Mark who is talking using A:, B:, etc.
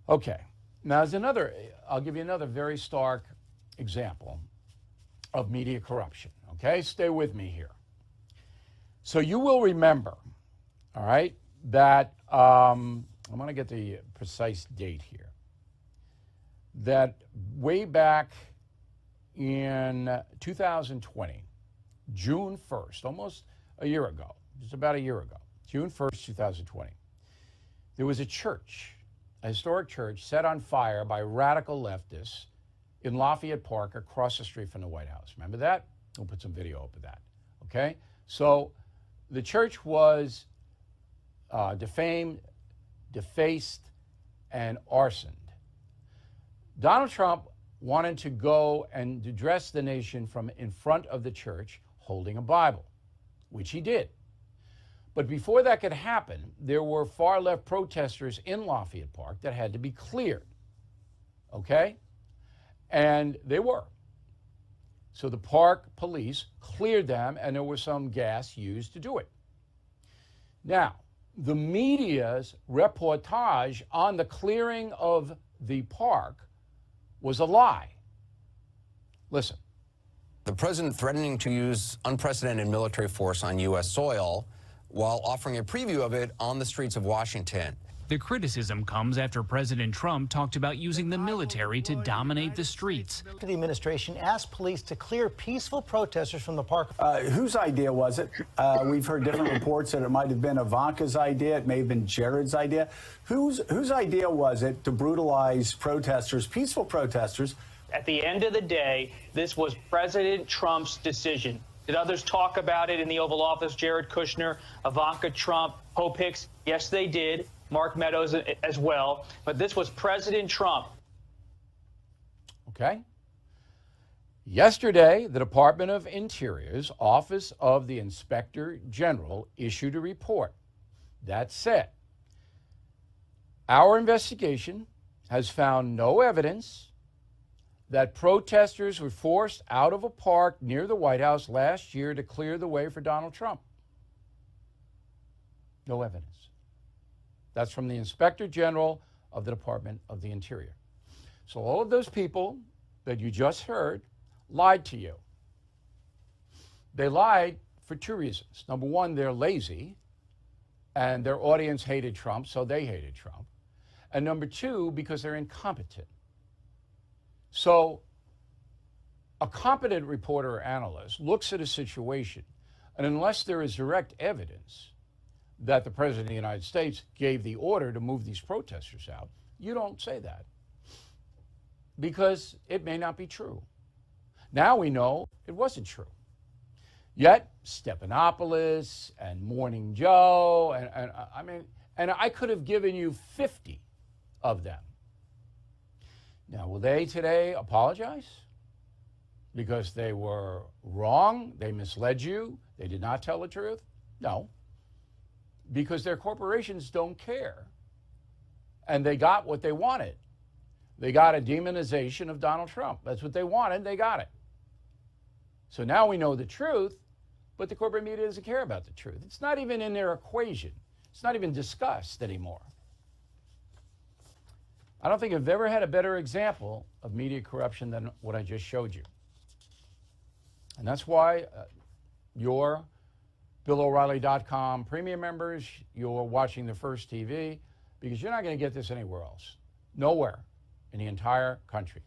A: Okay, now I'll give you another very stark example of media corruption. Okay, stay with me here. So you will remember, all right, that I'm going to get the precise date here, that way back in 2020, June 1st, almost a year ago, just about a year ago, June 1st, 2020, there was a church, a historic church, set on fire by radical leftists in Lafayette Park across the street from the White House. Remember that? We'll put some video up of that, okay? So the church was defamed, defaced, and arsoned. Donald Trump wanted to go and address the nation from in front of the church holding a Bible, which he did. But before that could happen, there were far-left protesters in Lafayette Park that had to be cleared, okay? And they were. So the park police cleared them, and there was some gas used to do it. Now, the media's reportage on the clearing of the park was a lie. Listen.
B: The president threatening to use unprecedented military force on U.S. soil while offering a preview of it on the streets of Washington.
C: The criticism comes after President Trump talked about using the military to dominate the streets.
D: The administration asked police to clear peaceful protesters from the park.
E: Whose idea was it? We've heard different reports that it might have been Ivanka's idea. It may have been Jared's idea. Whose idea was it to brutalize protesters, peaceful protesters?
F: At the end of the day, this was President Trump's decision. Did others talk about it in the Oval Office? Jared Kushner, Ivanka Trump, Hope Hicks? Yes, they did. Mark Meadows as well. But this was President Trump.
A: Okay. Yesterday, the Department of Interior's Office of the Inspector General issued a report that said, our investigation has found no evidence that protesters were forced out of a park near the White House last year to clear the way for Donald Trump. No evidence. That's from the Inspector General of the Department of the Interior. So all of those people that you just heard lied to you. They lied for two reasons. Number one, they're lazy, and their audience hated Trump, so they hated Trump. And number two, because they're incompetent. So a competent reporter or analyst looks at a situation, and unless there is direct evidence that the President of the United States gave the order to move these protesters out, you don't say that because it may not be true. Now we know it wasn't true. Yet Stephanopoulos and Morning Joe, and I could have given you 50 of them. Now, will they today apologize because they were wrong? They misled you? They did not tell the truth? No. Because their corporations don't care. And they got what they wanted. They got a demonization of Donald Trump. That's what they wanted. They got it. So now we know the truth, but the corporate media doesn't care about the truth. It's not even in their equation. It's not even discussed anymore. I don't think I've ever had a better example of media corruption than what I just showed you. And that's why your BillO'Reilly.com premium members, you're watching the First TV, because you're not going to get this anywhere else. Nowhere in the entire country.